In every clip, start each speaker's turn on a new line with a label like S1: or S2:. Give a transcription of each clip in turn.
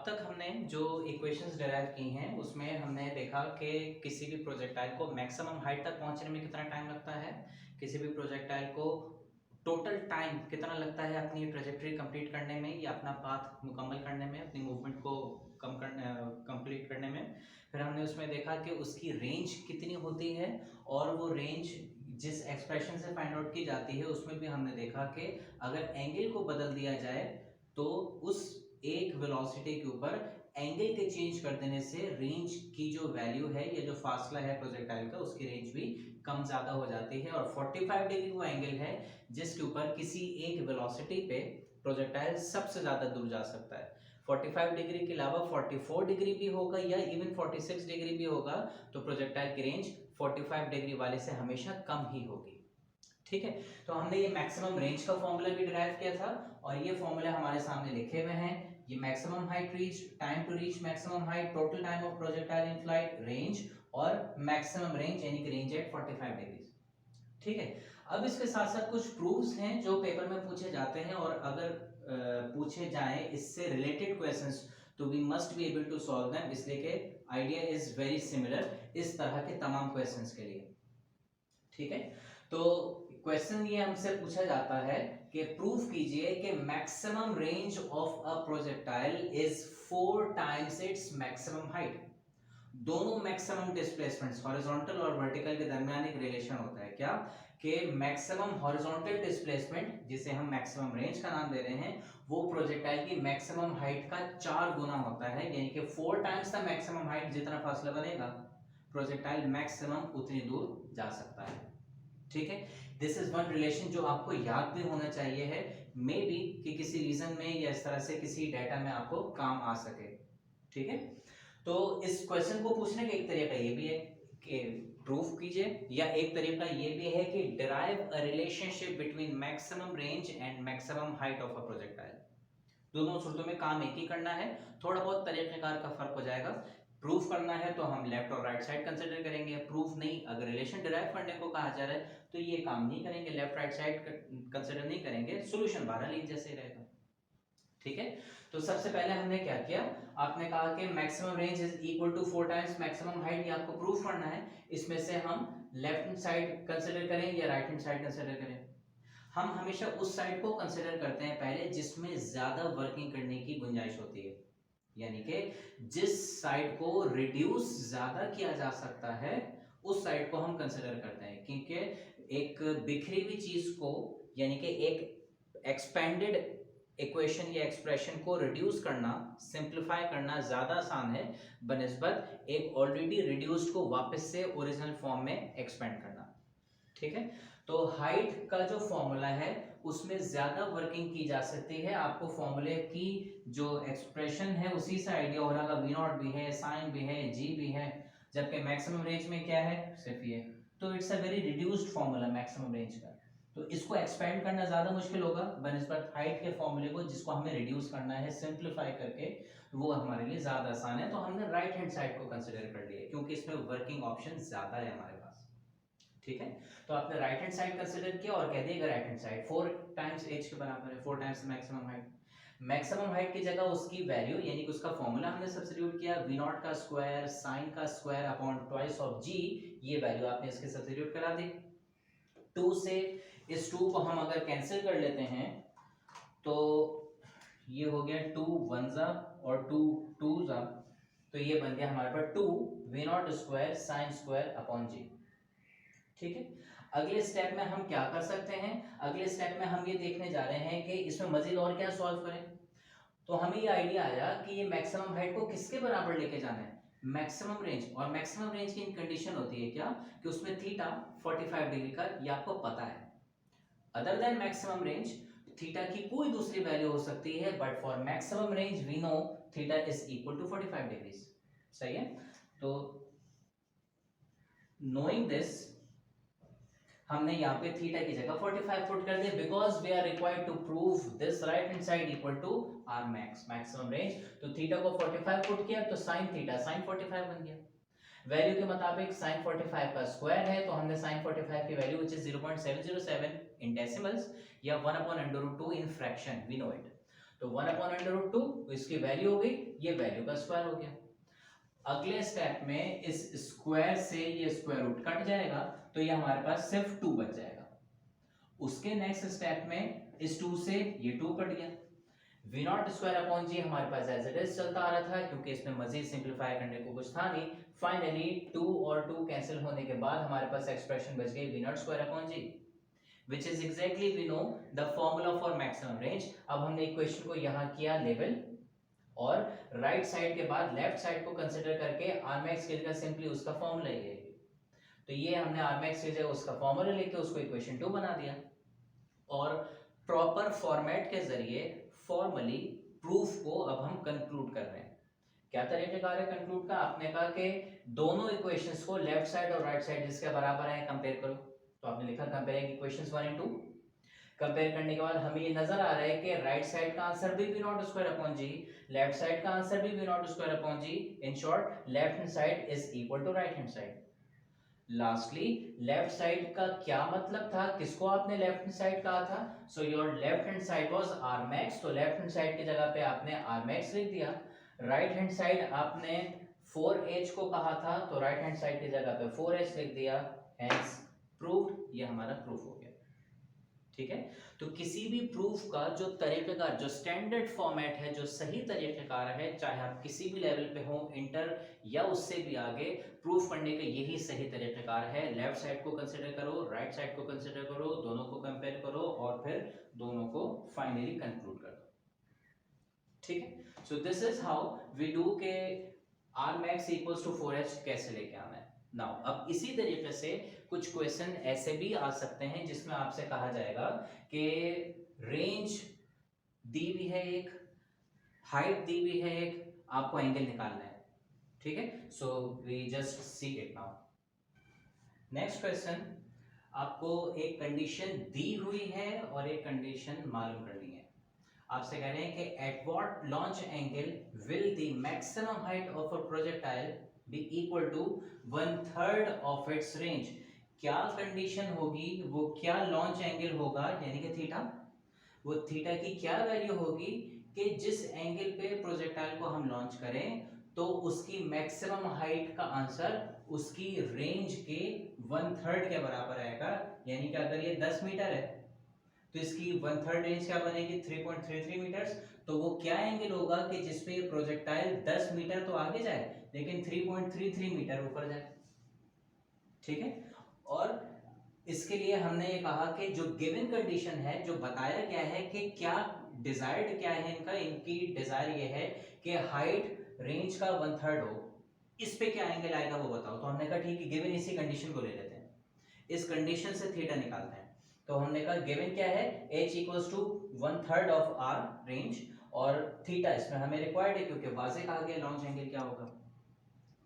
S1: तक हमने जो इक्वेशंस डिराइव की हैं उसमें हमने देखा कि किसी भी प्रोजेक्टाइल को मैक्सिमम हाइट तक पहुंचने में कितना टाइम लगता है, किसी भी प्रोजेक्टाइल को टोटल टाइम कितना लगता है अपनी ट्रेजेक्टरी कंप्लीट करने में या अपना पाथ मुकम्मल करने में, अपनी मूवमेंट को कंप्लीट करने में। फिर हमने उसमें देखा कि उसकी रेंज कितनी होती है और वो रेंज जिस एक्सप्रेशन से फाइंड आउट की जाती है उसमें भी हमने देखा कि अगर एंगल को बदल दिया जाए तो उस एक वेलोसिटी के ऊपर एंगल के चेंज कर देने से रेंज की जो वैल्यू है या जो फासला है प्रोजेक्टाइल का उसकी रेंज भी कम ज्यादा हो जाती है। और 45 डिग्री वो एंगल है जिसके ऊपर किसी एक वेलोसिटी पे प्रोजेक्टाइल सबसे ज्यादा दूर जा सकता है। 45 डिग्री के अलावा 44 डिग्री भी होगा या इवन 46 डिग्री भी होगा तो प्रोजेक्टाइल की रेंज 45 डिग्री वाले से हमेशा कम ही होगी। ठीक है, तो हमने ये मैक्सिमम रेंज का फॉर्मूला भी डिराइव किया था और ये फॉर्मूला हमारे सामने लिखे हुए हैं। ये maximum height reach, time to reach maximum height, total time of projectile in flight, range और मैक्सिमम रेंज यानी कि रेंज एट 45 डिग्री। ठीक है, अब इसके साथ साथ कुछ प्रूफ्स हैं जो पेपर में पूछे जाते हैं और अगर पूछे जाएं इससे रिलेटेड क्वेश्चंस तो we must be able to solve them, इसलिए कि आइडिया इज वेरी सिमिलर इस तरह के तमाम क्वेश्चंस के लिए। ठीक है, तो क्वेश्चन ये हमसे पूछा जाता है कि प्रूफ कीजिए कि maximum range of a projectile is 4 times its maximum height. दोनों मैक्सिमम डिस्प्लेसमेंट्स हॉरिजॉन्टल और वर्टिकल के दरमियान एक रिलेशन होता है क्या कि मैक्सिमम हॉरिजॉन्टल डिस्प्लेसमेंट जिसे हम मैक्सिमम रेंज का नाम दे रहे हैं वो प्रोजेक्टाइल की मैक्सिमम हाइट का 4 गुना होता है, यानी कि 4 टाइम्स द मैक्सिमम हाइट। जितना फासला बनेगा प्रोजेक्टाइल मैक्सिमम उतनी दूर जा सकता है। ठीक है, दिस इज वन रिलेशन जो आपको याद भी होना चाहिए है, मे बी कि किसी रीजन में या इस तरह से किसी डाटा में आपको काम आ सके। ठीक है, तो इस क्वेश्चन को पूछने का एक तरीका ये भी है कि प्रूफ कीजिए, या एक तरीका ये भी है कि derive a relationship between maximum range and maximum height of a projectile. दोनों सूरतों में काम एक ही करना है, थोड़ा बहुत तरीकेकार का फर्क हो जाएगा। प्रूफ करना है तो हम लेफ्ट और राइट साइड कंसीडर करेंगे, प्रूफ नहीं, अगर रिलेशन डिराइव करने को कहा जा रहा है तो ये काम नहीं करेंगे, लेफ्ट राइट साइड कंसीडर नहीं करेंगे, सॉल्यूशन बहरहाल एक जैसे ही रहेगा। ठीक है, तो सबसे पहले हमने क्या किया, आपने कहा कि maximum range is equal to 4 times maximum height, ये आपको प्रूफ करना है। इसमें से हम लेफ्ट हैंड साइड कंसीडर करें या राइट हैंड साइड कंसीडर करें? हम हमेशा उस साइड को कंसीडर करते हैं पहले जिसमें ज्यादा वर्किंग करने की गुंजाइश होती है, यानी कि जिस साइड को रिड्यूस ज्यादा किया जा सकता है उस साइड को हम कंसीडर करते हैं, क्योंकि एक बिखरी हुई चीज को यानी कि एक एक्सपेंडेड इक्वेशन या एक्सप्रेशन को रिड्यूस करना, सिंप्लीफाई करना ज्यादा आसान है बनिस्बत एक ऑलरेडी रिड्यूस्ड को वापस से ओरिजिनल फॉर्म में एक्सपेंड करना। ठीक है, तो हाइट का जो फॉर्मूला है उसमें ज्यादा वर्किंग की जा सकती है, आपको फॉर्मूले की जो एक्सप्रेशन है उसी से आइडिया हो रहा, वी नॉट भी है, साइन भी है, जी भी है, जबकि मैक्सिमम रेंज में क्या है, सिर्फ ये। तो it's a very reduced formula maximum range का, तो इसको एक्सपेंड करना ज्यादा मुश्किल होगा बनिस्बत हाइट के फॉर्मूले को जिसको हमें रिड्यूस करना है सिंप्लीफाई करके, वो हमारे लिए ज्यादा आसान है। तो हमने राइट हैंड साइड को कंसीडर कर लिया क्योंकि इसमें वर्किंग ऑप्शन ज्यादा है हमारे पास। ठीक है, तो आपने राइट हैंड साइड कंसीडर किया और कह दिया right hand side 4 times H के बराबर है, 4 times maximum height. Maximum height की जगह उसकी वैल्यू यानी कि उसका फॉर्मूला हमने सब्स्टिट्यूट किया, v नॉट का स्क्वायर sin का square upon twice of g, ये वैल्यू आपने इसके सब्स्टिट्यूट करा दी। 2 से इस 2 को हम अगर कैंसिल कर लेते हैं तो ये हो गया 2 1 जा और 2 2 जा, तो ये बन गया हमारे पास 2 v naught square sin square upon g। ठीक है, अगले स्टेप में हम क्या कर सकते हैं, अगले स्टेप में हम ये देखने जा रहे हैं कि इसमें मजीद और क्या सॉल्व करें। तो हमें ये आइडिया आया कि ये मैक्सिमम हाइट को किसके बराबर लेके जाना है, मैक्सिमम रेंज। और मैक्सिमम रेंज की कंडीशन होती है क्या कि उसमें थीटा 45 डिग्री का, ये आपको पता है। Other than maximum range theta की कोई दूसरी वैल्यू हो सकती है, but for maximum range we know theta is equal to 45 degree. सही है, तो नोइंग दिस हमने यहाँ पे थीटा की जगह 45 पुट कर दिया because we are required to prove this right hand side equal to R maximum range. तो थीटा को 45 पुट किया तो साइन थीटा साइन 45 बन गया। वैल्यू के मुताबिक साइन 45 का स्क्वायर है तो हमने साइन 45 की value which is 0.707 in decimals या 1/√2 in fraction, we know it. तो 1/√2 इसकी वैल्यू हो गई, ये वैल्यू का स्क्वायर हो गया। अगले स्टेप में इस स्क्वायर से ये स्क्वायर रूट कट जाएगा, तो ये हमारे पास सिर्फ 2 बच जाएगा। उसके नेक्स्ट स्टेप में इस 2 से ये 2 कट गया। v0 स्क्वायर अपॉन जी हमारे पास एज इट इज चलता आ रहा था, क्योंकि इसमें मजीद सिंपलीफाई करने को कुछ था नहीं। फाइनली 2 और 2 कैंसिल होने के बाद हमारे पास एक्सप्रेशन बच गई v0 square upon g, which is exactly we know the formula for maximum range। अब हमने इक्वेशन को यहाँ किया लेवल, और राइट साइड के बाद लेफ्ट साइड को कंसीडर करके आरमैक्स की जगह सिंपली उसका फॉर्मूला ले, तो ये हमने आरमैक्स की जगह उसका फॉर्मूला लेके उसको इक्वेशन 2 बना दिया, और प्रॉपर फॉर्मेट के जरिए फॉर्मली प्रूफ को अब हम कंक्लूड कर रहे हैं। क्या तरीकेकार है कंक्लूड का? आपने कहा कि दोनों इक्वेशंस को लेफ्ट साइड और राइट साइड जिसके बराबर है कंपेयर करो, तो आपने लिखा कंपेयरिंग इक्वेशंस 1 एंड 2। कंपेयर करने के बाद हमें ये नजर आ रहा है कि राइट साइड का आंसर भी v0 square upon g, left side का आंसर भी v0 square upon g. In short left hand side is equal to right hand side. Lastly left side का क्या मतलब था, किसको आपने लेफ्ट हैंड साइड कहा था? So your left hand side was Armax, तो लेफ्ट हैंड साइड की जगह पे आपने आरमैक्स लिख दिया। राइट हैंड साइड आपने 4h को कहा था, तो राइट हैंड साइड की जगह पे 4h लिख दिया, हेंस प्रूव्ड। ये हमारा प्रूफ हो गया। ठीक है, तो किसी भी प्रूफ का जो तरीकेकार, जो स्टैंडर्ड फॉर्मेट है, जो सही तरीकेकार है, चाहे आप किसी भी लेवल पे हो, इंटर या उससे भी आगे, प्रूफ करने का यही सही तरीकेकार है। लेफ्ट साइड को कंसीडर करो, राइट साइड को कंसीडर करो, दोनों को कंपेयर करो और फिर दोनों को फाइनली कंक्लूड कर दो। ठीक है, so this is how we do के Rmax इक्वल्स टू 4h कैसे लेके आना है। नाउ अब इसी तरीके से कुछ क्वेश्चन ऐसे भी आ सकते हैं जिसमें आपसे कहा जाएगा कि रेंज दी हुई है एक, हाइट दी हुई है एक, आपको एंगल निकालना है। ठीक है, so we just see it now. Next question, आपको एक कंडीशन दी हुई है और एक कंडीशन मालूम करनी है। आपसे कह रहे हैं कि at what launch angle will the maximum height of a projectile be equal to 1/3 of its range. क्या कंडीशन होगी, वो क्या लॉन्च एंगल होगा, यानी कि थीटा, वो थीटा की क्या वैल्यू होगी कि जिस एंगल पे प्रोजेक्टाइल को हम लॉन्च करें तो उसकी मैक्सिमम हाइट का आंसर उसकी रेंज के 1/3 के बराबर आएगा। यानी कि अगर ये 10 मीटर है तो इसकी 1/3 रेंज क्या बनेगी, 3.33 मीटर्स। तो वो क्या एंगल होगा कि जिसपे ये प्रोजेक्टाइल 10 मीटर तो आगे जाए लेकिन 3.33 मीटर ऊपर जाए। ठीक है, और इसके लिए हमने ये कहा कि जो गिवन कंडीशन है, जो बताया गया है कि क्या डिजायर्ड क्या है इनका, इनकी डिजायर ये है कि हाइट रेंज का 1/3 हो, इस पे क्या एंगल आएगा वो बताओ। तो हमने कहा ठीक है, गिवन इसी कंडीशन को ले लेते हैं, इस कंडीशन से थीटा निकालते हैं। तो हमने कहा गिवन क्या है, h equals to 1/3 of r range, और थीटा इसमें हमें रिक्वायर्ड है क्योंकि वाज़ेह कहा गया लॉन्च एंगल क्या होगा।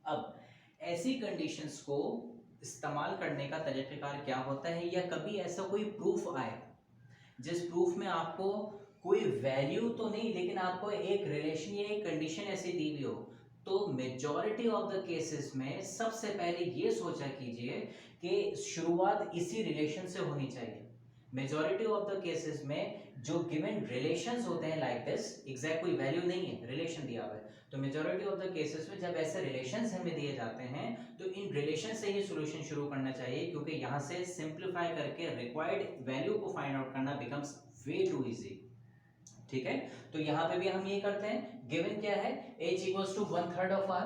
S1: अब ऐसी कंडीशंस को इस्तेमाल करने का तरीक़ाकार क्या होता है, या कभी ऐसा कोई प्रूफ आए जिस प्रूफ में आपको कोई वैल्यू तो नहीं लेकिन आपको एक रिलेशन या एक कंडीशन ऐसी दी हुई हो, तो मेजॉरिटी ऑफ द केसेस में सबसे पहले ये सोचा कीजिए कि शुरुआत इसी रिलेशन से होनी चाहिए। मेजॉरिटी ऑफ द केसेस में जो गिवन रिलेशंस होते हैं लाइक दिस, एग्जैक्ट कोई वैल्यू नहीं है, रिलेशन दिया हुआ है, तो मेजॉरिटी ऑफ द केसेस में जब ऐसे रिलेशंस हमें दिए जाते हैं तो इन रिलेशन से ही सॉल्यूशन शुरू करना चाहिए, क्योंकि यहाँ से सिंपलीफाई करके रिक्वायर्ड वैल्यू को फाइंड आउट करना बिकम्स वे टू इजी। ठीक है, तो यहाँ पे भी हम ये करते हैं, गिवन क्या है, h equals to 1/3 of r,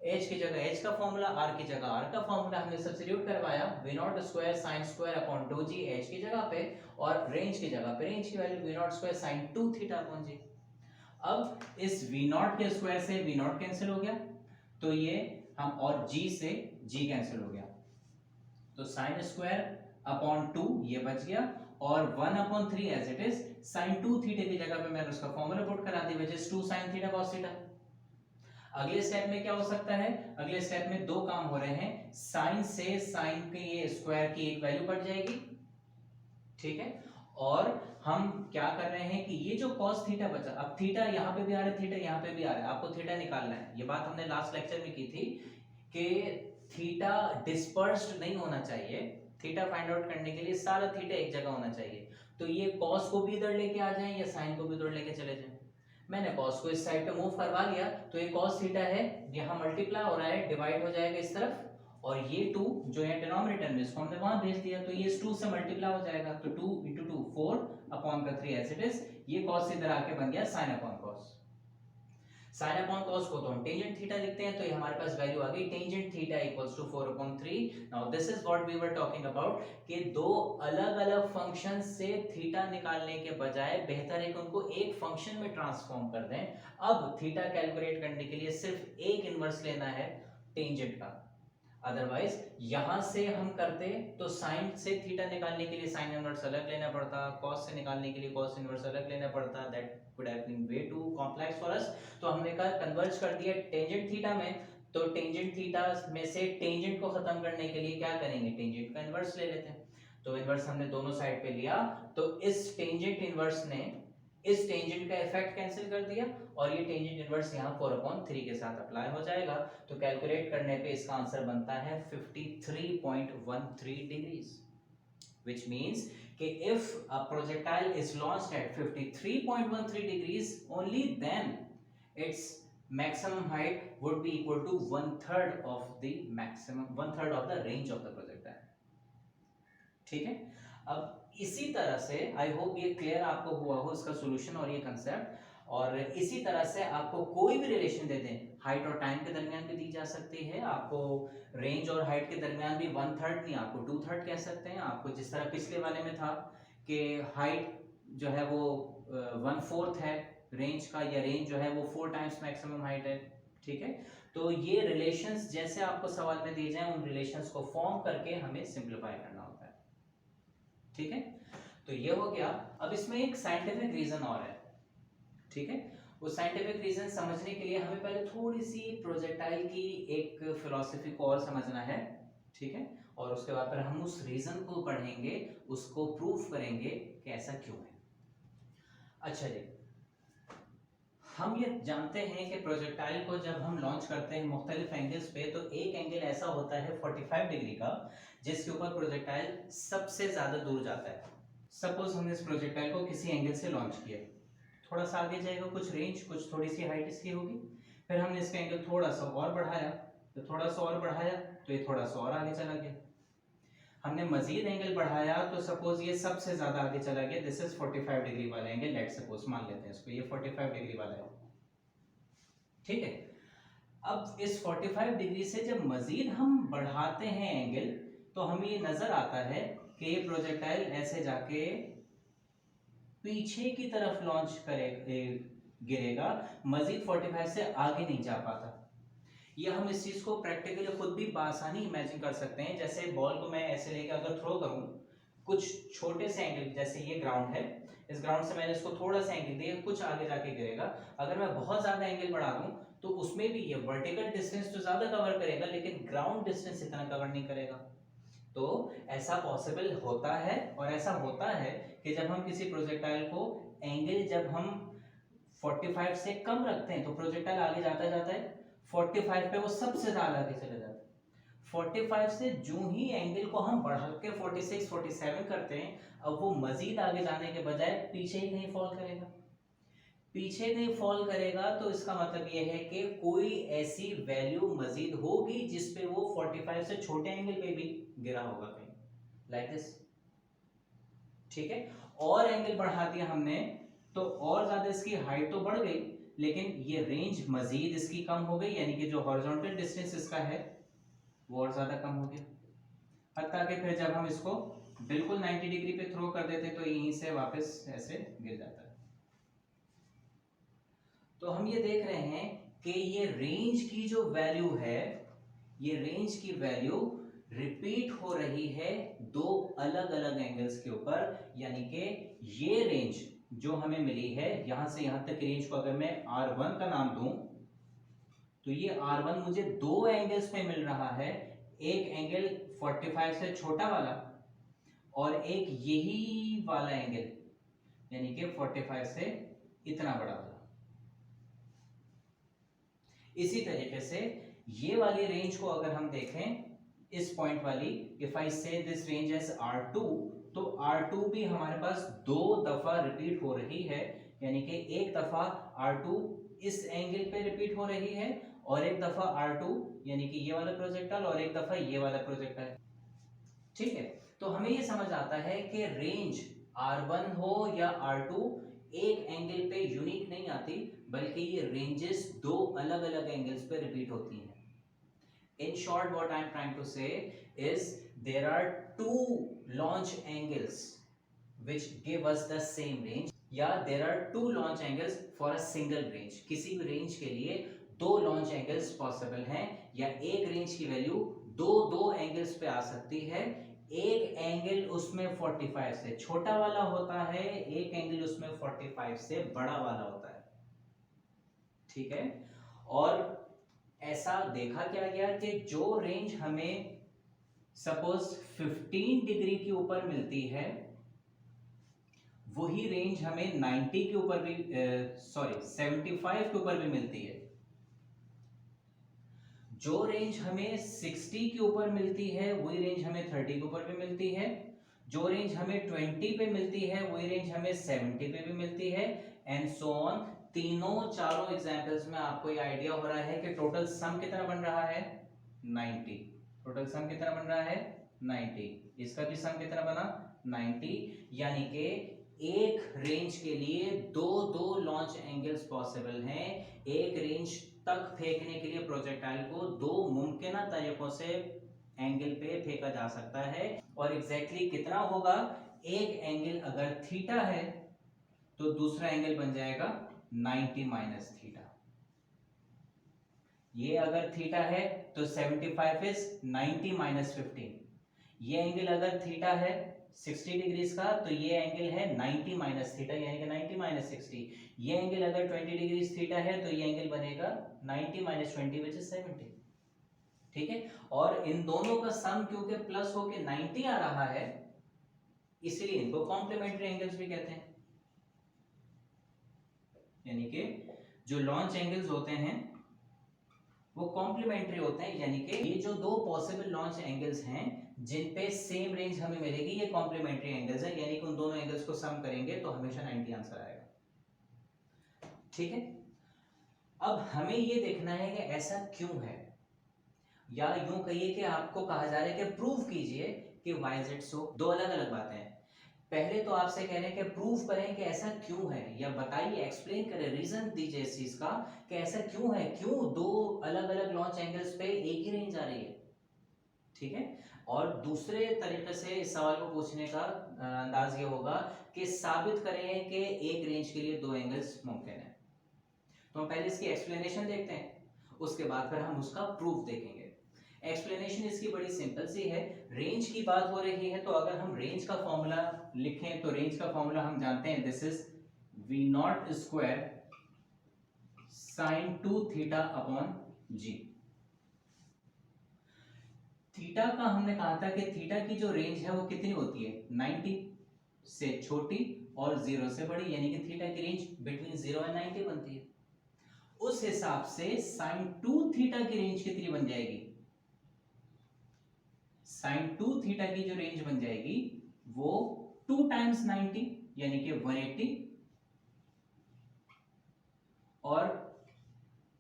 S1: h की जगह h का फॉर्मूला, r की जगह r का फॉर्मूला हमने सब्स्टिट्यूट करवाया, v0 square sin square upon 2g h की जगह पे, और रेंज की जगह पे रेंज की value v0 square sin 2 theta upon g। अब इस v0 के स्क्वायर से v0 कैंसिल हो गया, तो ये हम, और g से g कैंसिल हो गया, तो sin स्क्वायर अपॉन 2 ये बच गया, और 1/3 as it is sin 2 theta की जगह पे मैंने उसका फॉर्मूला पुट करा दिया, which is 2 sin theta cos theta. अगले स्टेप में क्या हो सकता है, अगले स्टेप में दो काम हो रहे हैं, sin से sin के ये स्क्वायर की एक वैल्यू कट जाएगी। ठीक है, और हम क्या कर रहे हैं कि ये जो cos थीटा बचा, अब थीटा यहाँ पे भी आ रहा है, थीटा यहाँ पे भी आ रहा है, आपको थीटा निकालना है। ये बात हमने लास्ट लेक्चर में की थी कि थीटा डिस्पर्स्ड नहीं होना चाहिए, थीटा फाइंड आउट करने के लिए सारा थीटा एक जगह होना चाहिए। तो ये cos को भी इधर लेके आ जाए या sin को भी इधर लेके चले जाए, मैंने cos को इस साइड पे मूव करवा लिया तो ये cos थीटा है, यहाँ मल्टीप्लाई हो रहा है, डिवाइड हो जाएगा इस तरफ, और ये 2 जो है डिनोमिनेटर में, इसको हमने वहां भेज दिया तो ये इस 2 से मल्टीप्लाई हो जाएगा, तो 2 × 2 4 अपॉन का 3 एज इट इज, ये cos इधर आके बन गया sin upon cos। sin upon cos को तो हम टेंजेंट थीटा लिखते हैं, तो ये हमारे पास वैल्यू आ गई tangent theta equals to 4/3। Now this is what we were talking about कि दो अलग-अलग फंक्शन से थीटा निकालने के बजाय बेहतर है कि उनको एक फंक्शन में ट्रांसफॉर्म कर दें। अब थीटा कैलकुलेट करने के लिए सिर्फ एक इनवर्स लेना है टेंजेंट का, अदरवाइज यहां से हम करते तो साइन से थीटा निकालने के लिए साइन इनवर्स अलग लेना पड़ता, कॉस से निकालने के लिए कॉस इनवर्स अलग लेना पड़ता, that would have been way too complex for us. तो हमने कहा कन्वर्ज कर दिया टेंजेंट थीटा में, तो टेंजेंट थीटा में से टेंजेंट को खत्म करने के लिए क्या करेंगे, टेंजेंट का इनवर्स ले लेते हैं। तो इनवर्स हमने दोनों साइड पे लिया, तो इस टेंजेंट इनवर्स ने इस टेंजेंट का इफेक्ट कैंसिल कर दिया, और ये टेंजेंट इनवर्स यहाँ 4/3 के साथ अप्लाई हो जाएगा। तो कैलकुलेट करने पे इसका आंसर बनता है 53.13 डिग्रीज, which means कि if a projectile is launched at 53.13 degrees, only then its maximum height would be equal to 1/3 of the maximum, 1/3 of the range of the projectile। ठीक है, अब इसी तरह से आई होप ये क्लियर आपको हुआ हो इसका सॉल्यूशन और ये कंसेप्ट। और इसी तरह से आपको कोई भी रिलेशन दे दें, हाइट और टाइम के दरमियान भी दी जा सकती है, आपको रेंज और हाइट के दरमियान भी 1/3 नहीं, आपको 2/3 कह सकते हैं। आपको जिस तरह पिछले वाले में था कि हाइट जो है वो 1/4 है रेंज का, या रेंज जो है वो 4 टाइम्स मैक्सिमम हाइट है। ठीक है, तो ये रिलेशंस जैसे आपको सवाल में दिए जाए, उन रिलेशंस को फॉर्म करके हमें सिंप्लीफाई करना होता है। ठीक है, तो ये हो गया। अब इसमें एक साइंटिफिक रीजन और है। ठीक है, वो साइंटिफिक रीजन समझने के लिए हमें पहले थोड़ी सी प्रोजेक्टाइल की एक फिलॉसफी को और समझना है। ठीक है, और उसके बाद फिर हम उस रीजन को पढ़ेंगे, उसको प्रूफ करेंगे कि ऐसा क्यों है। अच्छा जी, हम ये जानते हैं कि प्रोजेक्टाइल को जब हम लॉन्च करते हैं मुख्तलिफ एंगल्स पे, तो एक एंगल ऐसा होता है 45 डिग्री का जिसके ऊपर प्रोजेक्टाइल सबसे ज्यादा दूर जाता है। सपोज हमने इस प्रोजेक्टाइल को किसी एंगल से लॉन्च किया, थोड़ा सा आगे जाएगा, कुछ रेंज, कुछ थोड़ी सी हाइट इसकी होगी, फिर हमने इसका एंगल थोड़ा सा और बढ़ाया, तो थोड़ा सा और बढ़ाया तो ये थोड़ा सा और आगे चला गया। हमने मजीद एंगल बढ़ाया तो सपोज ये सबसे ज्यादा आगे चला गया, दिस इज 45 डिग्री वाला एंगल, लेट सपोज मान लेते हैं इसको, ये 45 डिग्री वाला है। ठीक है, अब इस 45 डिग्री से जब मजीद हम बढ़ाते हैं एंगल, तो हमें ये नजर आता है कि ये प्रोजेक्टाइल ऐसे जाके पीछे की तरफ लॉन्च करे गिरेगा, मजीद 45 से आगे नहीं जा पाता। ये हम इस चीज को प्रैक्टिकली खुद भी बासानी इमेजिन कर सकते हैं। जैसे बॉल को मैं ऐसे लेकर अगर थ्रो करूं कुछ छोटे से एंगल, जैसे ये ग्राउंड है, इस ग्राउंड से मैंने इसको थोड़ा सा एंगल दिया, कुछ आगे जाके गिरेगा। अगर मैं बहुत ज्यादा एंगल बढ़ा दूं तो उसमें भी ये वर्टिकल डिस्टेंस तो ज्यादा कवर करेगा, लेकिन ग्राउंड डिस्टेंस इतना कवर नहीं करेगा। तो ऐसा पॉसिबल होता है, और ऐसा होता है कि जब हम किसी प्रोजेक्टाइल को एंगल जब हम 45 से कम रखते हैं तो प्रोजेक्टाइल आगे जाता जाता है, 45 पे वो सबसे ज्यादा आगे चले जाता है। 45 से जो ही एंगल को हम बढ़ा के 46 47 करते हैं, अब वो मजीद आगे जाने के बजाय पीछे ही नहीं फॉल करेगा। पीछे नहीं फॉल करेगा तो इसका मतलब ये है कि कोई ऐसी वैल्यू मजीद होगी जिस पे वो 45 से छोटे एंगल पे भी गिरा होगा कहीं, लाइक दिस। ठीक है, और एंगल बढ़ा दिया हमने तो और ज्यादा इसकी हाइट तो बढ़ गई, लेकिन ये रेंज मजीद इसकी कम हो गई, यानी कि जो हॉरिजॉन्टल डिस्टेंस इसका है वो और ज्यादा कम हो गया। हत्ता कि फिर जब हम इसको बिल्कुल 90 डिग्री पे थ्रो कर देते तो यहीं से वापस ऐसे गिर जाता है। तो हम ये देख रहे हैं कि ये रेंज की जो वैल्यू है, ये रेंज की वैल्यू रिपीट हो रही है दो अलग अलग एंगल्स के ऊपर, यानी कि ये रेंज जो हमें मिली है यहां से यहां तक रेंज को अगर मैं R1 का नाम दूं तो ये R1 मुझे दो एंगल्स पे मिल रहा है, एक एंगल 45 से छोटा वाला और एक यही वाला एंगल, यानी कि 45 से इतना बड़ा वाला। इसी तरीके से ये वाली रेंज को अगर हम देखें, इस पॉइंट वाली, इफ आई से दिस रेंज एज R2, तो R2 भी हमारे पास दो दफा रिपीट हो रही है, यानी कि एक दफा R2 इस एंगल पे रिपीट हो रही है और एक दफा R2 यानी कि ये वाला प्रोजेक्टाइल और एक दफा ये वाला प्रोजेक्टाइल। ठीक है, तो हमें ये समझ आता है कि रेंज R1 हो या R2 एक एंगल पे यूनिक नहीं आती, बल्कि ये रेंजेस दो अलग अलग एंगल्स पे रिपीट होती हैं। In short, what I'm trying to say is there are two launch angles which give us the same range, या there are two launch angles for a single range। किसी भी range के लिए दो launch angles possible हैं, या एक range की वैल्यू दो दो एंगल्स पे आ सकती है। एक एंगल उसमें 45 से छोटा वाला होता है, एक एंगल उसमें 45 से बड़ा वाला होता है। ठीक है, और ऐसा देखा क्या गया कि जो रेंज हमें सपोज 15 डिग्री के ऊपर मिलती है, वही रेंज हमें 90 के ऊपर भी 75 के ऊपर भी मिलती है। जो रेंज हमें 60 के ऊपर मिलती है, वही रेंज हमें 30 के ऊपर भी मिलती है। जो रेंज हमें 20 पे मिलती है, वही रेंज हमें 70 पे भी मिलती है, एंड सो ऑन। तीनों चारों एग्जांपल्स में आपको ये आइडिया हो रहा है कि टोटल सम कितना बन रहा है, 90। टोटल सम कितना बन रहा है, 90। इसका भी सम कितना बना, 90। यानी कि एक रेंज के लिए दो दो लॉन्च एंगल्स पॉसिबल हैं। एक रेंज तक फेंकने के लिए प्रोजेक्टाइल को दो मुमकिन तरीकों से एंगल पे फेंका जा सकता है। और एग्जैक्टली कितना होगा, एक एंगल अगर थीटा है तो दूसरा एंगल बन जाएगा 90 माइनस थीटा। ये अगर थीटा है तो 75 इज 90 माइनस 15। ये एंगल अगर थीटा है 60 डिग्रीज का, तो ये एंगल है 90 माइनस थीटा, यानी कि 90 माइनस 60। ये एंगल अगर 20 डिग्रीज थीटा है तो ये एंगल बनेगा 90 माइनस 20 विच इज 70। ठीक है, और इन दोनों का सम क्योंकि प्लस होके 90 आ रहा है, इसलिए इनको कॉम्प्लीमेंट्री एंगल्स भी कहते हैं। यानी कि जो लॉन्च एंगल्स होते हैं वो कॉम्प्लीमेंट्री होते हैं, यानी कि ये जो दो पॉसिबल लॉन्च एंगल्स हैं जिन पे सेम रेंज हमें मिलेगी, ये कॉम्प्लीमेंट्री एंगल्स हैं, यानी कि उन दोनों एंगल्स को सम करेंगे तो हमेशा 90 आंसर आएगा। ठीक है, अब हमें ये देखना है कि ऐसा क्यों है, या यूं कहिए कि आपको कहा जा रहा है कि प्रूव कीजिए कि वाई जेड सो। दो अलग अलग बातें हैं। पहले तो आपसे कह रहे हैं कि प्रूव करें कि ऐसा क्यों है, या बताइए, एक्सप्लेन करें, रीजन दीजिए इस चीज का कि ऐसा क्यों है, क्यों दो अलग अलग लॉन्च एंगल्स पे एक ही रेंज आ रही है। ठीक है, और दूसरे तरीके से इस सवाल को पूछने का अंदाज ये होगा कि साबित करें कि एक रेंज के लिए दो एंगल्स मुमकिन है। तो हम पहले इसकी एक्सप्लेनेशन देखते हैं, उसके बाद फिर हम उसका प्रूफ देखेंगे। एक्सप्लेनेशन इसकी बड़ी सिंपल सी है। रेंज की बात हो रही है तो अगर हम रेंज का फॉर्मूला लिखें तो रेंज का फॉर्मूला हम जानते हैं, this is v naught square sine 2 theta upon g. Theta का हमने कहा था कि थीटा की जो रेंज है वो कितनी होती है, 90 से छोटी और 0 से बड़ी, यानी कि थीटा की रेंज बिटवीन 0 एंड 90 बनती है। उस हिसाब से साइन 2 थीटा की रेंज कितनी बन जाएगी, साइन 2 थीटा की जो रेंज बन जाएगी वो 2 टाइम्स 90 यानी कि 180 और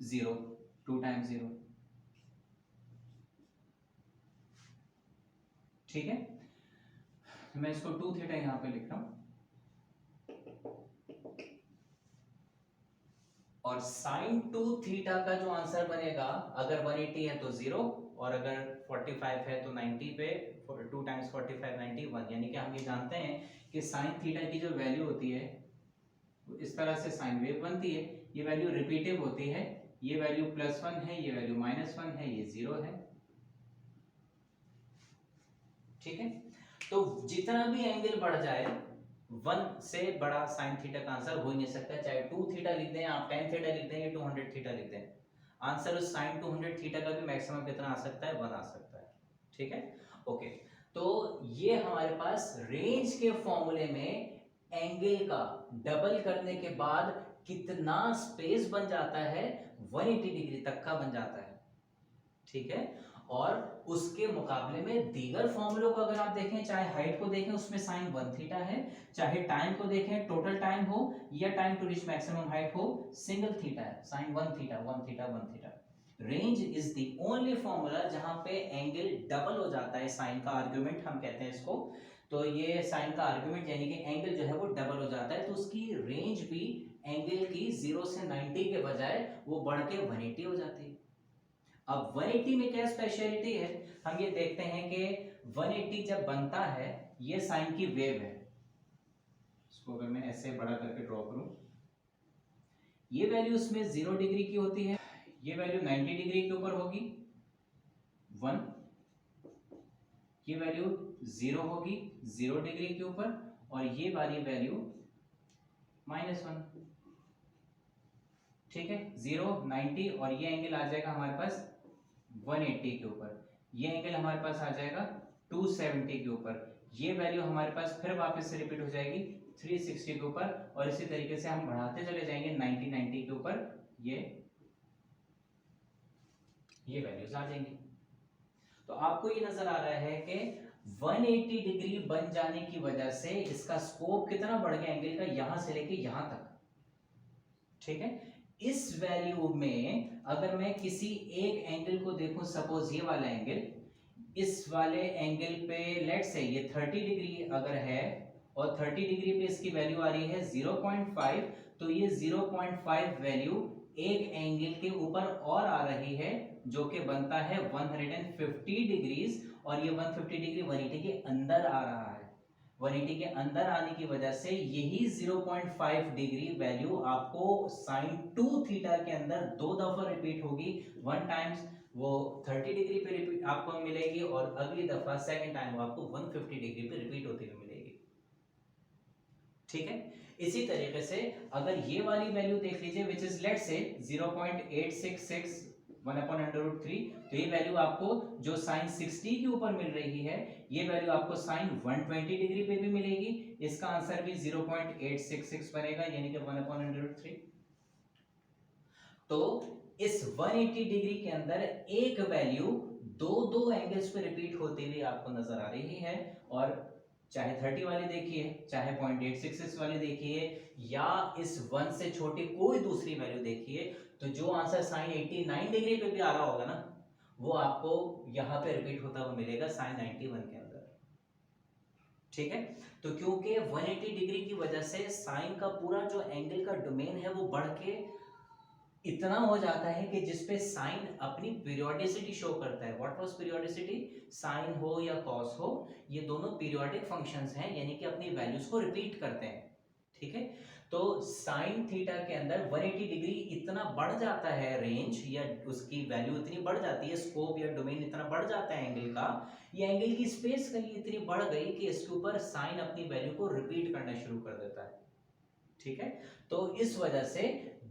S1: 0, 2 टाइम्स 0। ठीक है, मैं इसको 2 थीटा यहां पे लिख रहा हूं, और साइन 2 थीटा का जो आंसर बनेगा, अगर 180 है तो 0, और अगर 45 है तो 90 पे 2 टाइम्स 45 90 1, यानी कि हम ये जानते हैं कि साइन थीटा की जो वैल्यू होती है इस तरह से साइन वेव बनती है, ये वैल्यू रिपीटिव होती है, ये वैल्यू +1 है, ये वैल्यू -1 है, ये 0 है। ठीक है, तो जितना भी एंगल बढ़ जाए 1 से बड़ा साइन थीटा का आंसर हो ही नहीं सकता, चाहे 2 थीटा लिख दें आप, 10 थीटा लिख दें या 200 थीटा लिख दें, आंसर उस साइन 200 थीटा का भी मैक्सिमम कितना आ सकता है, 1 आ सकता है। ठीक है, ओके, तो ये हमारे पास रेंज के फॉर्मूले में एंगल का डबल करने के बाद कितना स्पेस बन जाता है, 180 डिग्री तक का बन जाता है। ठीक है, और उसके मुकाबले में दीगर फॉर्मूलों को अगर आप देखें, चाहे हाइट को देखें उसमें साइन 1 थीटा है, चाहे टाइम को देखें टोटल टाइम हो या time to reach maximum height हो, सिंगल थीटा है, sine 1 theta 1 theta 1 theta. Range is the only formula जहां पे एंगल डबल हो जाता है, साइन का आर्गुमेंट हम कहते हैं इसको। तो ये साइन का आर्गुमेंट यानी कि एंगल जो है वो डबल हो जाता है, तो उसकी रेंज भी एंगल की 0 से 90 के बजाय वो बढ़ के 180 हो जाती है। अब 180 में क्या स्पेशलिटी है, हम ये देखते हैं कि 180 जब बनता है, ये साइन की वेव है, इसको अगर मैं ऐसे बड़ा करके ड्रॉ करूं, ये वैल्यू उसमें 0 डिग्री की होती है, ये वैल्यू 90 डिग्री के ऊपर होगी 1, ये वैल्यू 0 होगी 0 डिग्री के ऊपर, और ये वाली वैल्यू -1। ठीक है, 0 90 और ये एंगल आ जाएगा हमारे पास 180 के ऊपर, ये एंगल हमारे पास आ जाएगा 270 के ऊपर, ये वैल्यू हमारे पास फिर वापस से रिपीट हो जाएगी 360 के ऊपर, और इसी तरीके से हम बढ़ाते चले जाएंगे 90 90 के ऊपर, ये वैल्यूज आ जाएंगी। तो आपको ये नजर आ रहा है कि 180 डिग्री बन जाने की वजह से इसका स्कोप कितना बढ़ गया एंगल का, यहां से लेके यहां तक। ठीक है, इस वैल्यू में अगर मैं किसी एक एंगल को देखूं, सपोज ये वाला एंगल, इस वाले एंगल पे लेट्स से ये 30 डिग्री अगर है और 30 डिग्री पे इसकी वैल्यू आ रही है 0.5, तो ये 0.5 वैल्यू एक एंगल के ऊपर और आ रही है जो कि बनता है 150 डिग्रीज, और ये 150 डिग्री 180 के अंदर आ रहा है। 180 के अंदर आने की वजह से यही 0.5 डिग्री वैल्यू आपको sin 2 थीटा के अंदर 2 दफा रिपीट होगी, 1 टाइम्स वो 30 डिग्री पे रिपीट आपको मिलेगी, और अगली दफा सेकंड टाइम वो आपको 150 डिग्री पे रिपीट होती हुई मिलेगी। ठीक है, इसी तरीके से अगर ये वाली वैल्यू देख लीजिए विच इज लेट्स से 0.866 1/√3, तो ये वैल्यू आपको जो sin 60 के ऊपर मिल रही है, ये वैल्यू आपको sin 120 डिग्री पे भी मिलेगी, इसका आंसर भी 0.866 बनेगा यानी कि 1/√3। तो इस 180 डिग्री के अंदर एक वैल्यू दो एंगल्स पे रिपीट होती हुई आपको नजर आ रही है, और चाहे 30 वाली देखिए, चाहे 0.866 वाली देखिए, या इस 1 से छोटी कोई दूसरी वैल्यू देखिए, तो जो आंसर sin 89 डिग्री पे भी आ रहा होगा ना, वो आपको यहां पे रिपीट होता हुआ मिलेगा sin 91 के अंदर। ठीक है, तो क्योंकि 180 डिग्री की वजह से साइन का पूरा जो एंगल का डोमेन है वो बढ़ के इतना हो जाता है कि जिसपे साइन अपनी पीरियोडिसिटी शो करता है। व्हाट वाज पीरियोडिसिटी, साइन हो या कॉस हो, ये दोनों पीरियोडिक फंक्शंस हैं, यानी कि अपनी वैल्यूज को रिपीट करते हैं। ठीक है, तो साइन थीटा के अंदर 180 डिग्री इतना बढ़ जाता है, रेंज या उसकी वैल्यू इतनी बढ़ जाती है, स्कोप या डोमेन इतना बढ़ जाता है एंगल का, ये एंगल की स्पेस कहीं इतनी बढ़ गई कि इसके ऊपर साइन अपनी वैल्यू को रिपीट करना शुरू कर देता है। ठीक है, तो इस वजह से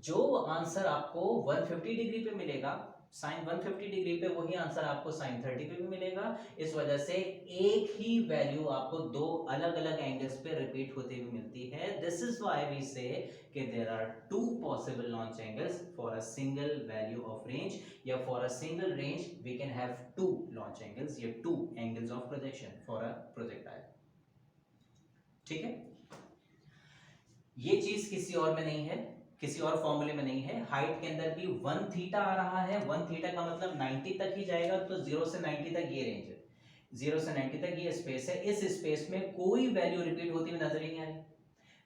S1: जो आंसर आपको 150 डिग्री पे मिलेगा, साइन 150 डिग्री पे, वही आंसर आपको साइन 30 पे भी मिलेगा। इस वजह से एक ही वैल्यू आपको दो अलग अलग एंगल्स पे रिपीट होती हुई मिलती है। This is why we say कि there are two possible launch angles for a single value of range, या for a single range we can have two launch angles या two angles of projection for a projectile. ठीक है, ये चीज किसी और में नहीं है, किसी और फॉर्मूले में नहीं है। हाइट के अंदर भी 1 थीटा आ रहा है, 1 थीटा का मतलब 90 तक ही जाएगा, तो 0 से 90 तक ये रेंज है, 0 से 90 तक ये स्पेस है। इस स्पेस में कोई वैल्यू रिपीट होती हुई नजर ही नहीं आ रही,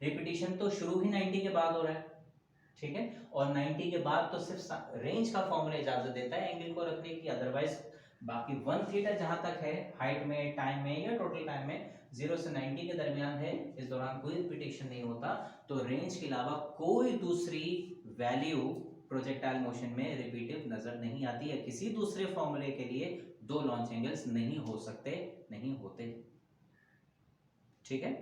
S1: रिपीटिशन तो शुरू ही 90 के बाद हो रहा है। ठीक है, और 90 के बाद तो सिर्फ रेंज का फॉर्मूला इजाजत देता है एंगल को रखने की, अदरवाइज बाकी 1 थीटा जहां तक है हाइट में, टाइम में या टोटल टाइम में 0 से 90 के दरमियान है, इस दौरान कोई रिपीटेशन नहीं होता। तो रेंज के अलावा कोई दूसरी वैल्यू प्रोजेक्टाइल मोशन में रिपीटिव नजर नहीं आती, या किसी दूसरे फॉर्मूले के लिए दो लॉन्च एंगल्स नहीं हो सकते, नहीं होते। ठीक है,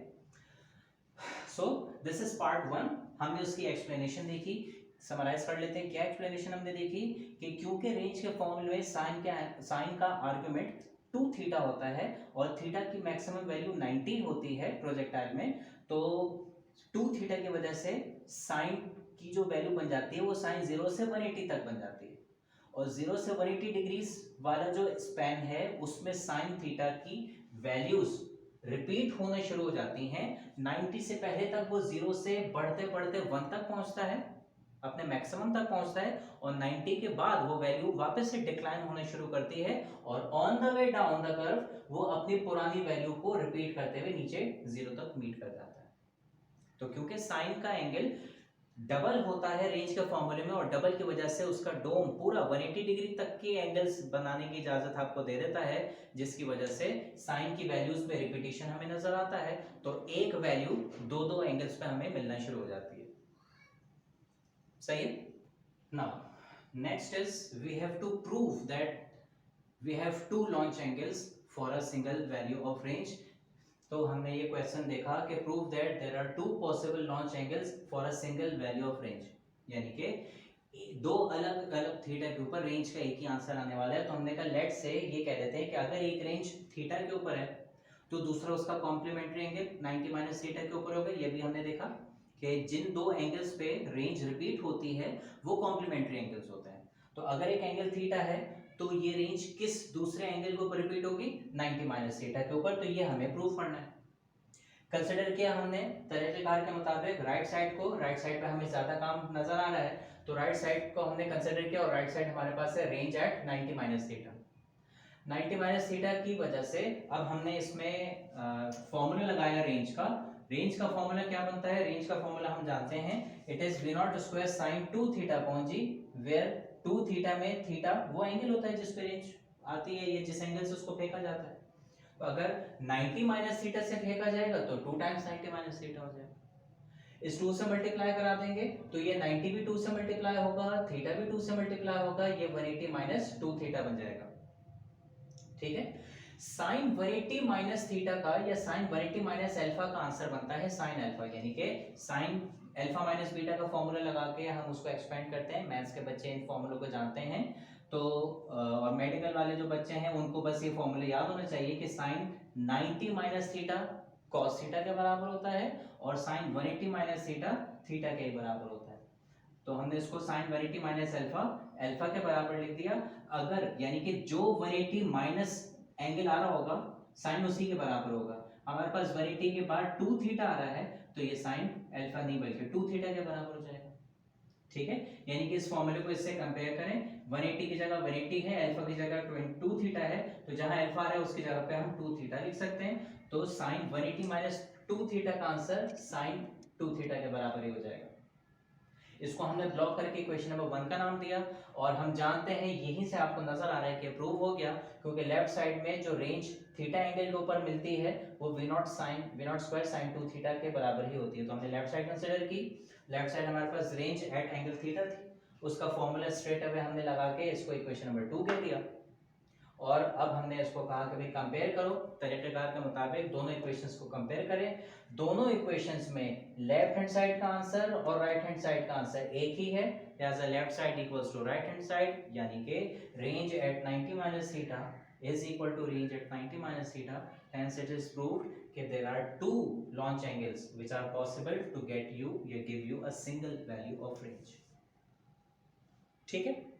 S1: सो दिस इज पार्ट 1, हमने उसकी एक्सप्लेनेशन देखी। समराइज कर लेते हैं, क्या एक्सप्लेनेशन हमने देखी कि क्योंकि रेंज के फॉर्मूले में साइन का आर्गुमेंट 2 थीटा होता है और थीटा की मैक्सिमम वैल्यू 90 होती है प्रोजेक्टाइल में, तो 2 थीटा की वजह से साइन की जो वैल्यू बन जाती है वो साइन 0 से 180 तक बन जाती है। और 0 से 180 डिग्रीज वाला जो स्पैन है उसमें साइन थीटा की वैल्यूज रिपीट होने शुरू हो जाती हैं। 90 से पहले तक वो 0 से बढ़ते बढ़ते 1 तक पहुंचता है, अपने मैक्सिमम तक पहुंचता है, और 90 के बाद वो वैल्यू वापस से डिक्लाइन होने शुरू करती है और on the way down the curve वो अपनी पुरानी वैल्यू को रिपीट करते हुए नीचे 0 तक मीट कर जाता है। तो क्योंकि साइन का एंगल डबल होता है रेंज के फॉर्मूले में, और डबल की वजह से उसका डोम पूरा 180 डिग्री तक के एंगल्स बनाने की इजाजत आपको दे देता है, जिसकी वजह से साइन की वैल्यूज में रिपीटिशन हमें नजर आता है। तो एक वैल्यू दो दो एंगल्स पे हमें मिलना शुरू हो जाती है। सही है। Now next is we have to prove that we have two launch angles for a single value of range। तो हमने ये क्वेश्चन देखा कि prove that there are two possible launch angles for a single value of range, यानी कि दो अलग अलग थीटा के ऊपर रेंज का एक ही आंसर आने वाला है। तो हमने कहा लेट से ये कह देते हैं कि अगर एक रेंज थीटा के ऊपर है तो दूसरा उसका कॉम्प्लीमेंट्री एंगल 90 माइनस थीटा के ऊपर होगा। ये भी हमने देखा कि जिन दो एंगल्स पे रेंज रिपीट होती है वो कॉम्प्लीमेंट्री एंगल्स होते हैं। तो अगर एक एंगल थीटा है तो ये रेंज किस दूसरे एंगल के ऊपर रिपीट होगी, 90 माइनस थीटा के ऊपर। तो ये हमें प्रूव करना है। कंसिडर किया हमने तरीकेकार के मुताबिक राइट साइड को, राइट साइड पे हमें ज्यादा काम नजर आ रहा है तो राइट साइड को हमने कंसिडर किया, और राइट साइड हमारे पास है range at 90 minus theta. 90 minus theta की वजह से अब हमने इसमें फॉर्मूला लगाया रेंज का। रेंज का फॉर्मूला क्या बनता है, रेंज का फॉर्मूला हम जानते हैं, it is v naught square sin 2 theta upon g, where 2 theta में थीटा वो एंगल होता है जिस पे रेंज आती है, ये जिस एंगल से उसको फेंका जाता है। तो अगर 90 माइनस थीटा से फेंका जाएगा तो 2 टाइम्स 90 माइनस थीटा हो जाएगा। इस 2 से मल्टीप्लाई करा देंगे तो ये 90 भी 2 से मल्टीप्लाई होगा, थीटा भी 2 से मल्टीप्लाई होगा, ये 180 माइनस 2 थीटा बन जाएगा। ठीक है। साइन 180 माइनस थीटा का या साइन 180 माइनस अल्फा का आंसर बनता है साइन अल्फा, यानी कि साइन अल्फा माइनस बीटा का फॉर्मूला लगा के हम उसको एक्सपेंड करते हैं। मैथ्स के बच्चे इन फॉर्मूलों को जानते हैं, तो और मेडिकल वाले जो बच्चे हैं उनको बस ये फॉर्मूला याद होना चाहिए कि sine 90 minus theta cos theta के बराबर होता है और साइन 180 माइनस थीटा थीटा के बराबर होता है। तो हमने इसको साइन 180 माइनस अल्फा अल्फा के बराबर लिख दिया। अगर यानी कि जो 180 माइनस एंगल आ रहा होगा साइन उसी के बराबर होगा। हमारे पास 180 के बाद 2 थीटा आ रहा है तो ये साइन अल्फा नहीं बल्कि 2 थीटा के बराबर हो जाएगा। ठीक है, यानी कि इस फॉर्मूले को इससे कंपेयर करें, 180 की जगह 180 है, अल्फा की जगह 2 थीटा है, तो जहां अल्फा आ रहा है उसकी जगह पे हम 2 थीटा लिख सकते हैं। तो साइन 180 माइनस 2 थीटा का आंसर साइन 2 थीटा के बराबर ही हो जाएगा। इसको हमने ब्लॉक करके इक्वेशन नंबर 1 का नाम दिया, और हम जानते हैं यहीं से आपको नजर आ रहा है कि प्रूव हो गया, क्योंकि लेफ्ट साइड में जो रेंज थीटा एंगल के ऊपर मिलती है वो v naught square sin 2 theta के बराबर ही होती है। तो हमने लेफ्ट साइड कंसीडर की। लेफ्ट साइड हमारे पास रेंज एट एंगल थीटा थी, उसका फॉर्मूला स्ट्रेट अवे हमने लगा के इसको इक्वेशन नंबर 2 कह दिया। और अब हमने इसको कहा कि भाई कंपेयर करो, तरीकेकार के मुताबिक दोनों इक्वेशंस को कंपेयर करें। दोनों इक्वेशंस में लेफ्ट हैंड साइड का आंसर और राइट हैंड साइड का आंसर एक ही है, लिहाजा left side equals to right hand side, यानी कि range at 90 minus theta is equal to range at 90 minus theta. Hence it is proved that there are two launch angles which are possible to get you, give you a single value of range. ठीक है।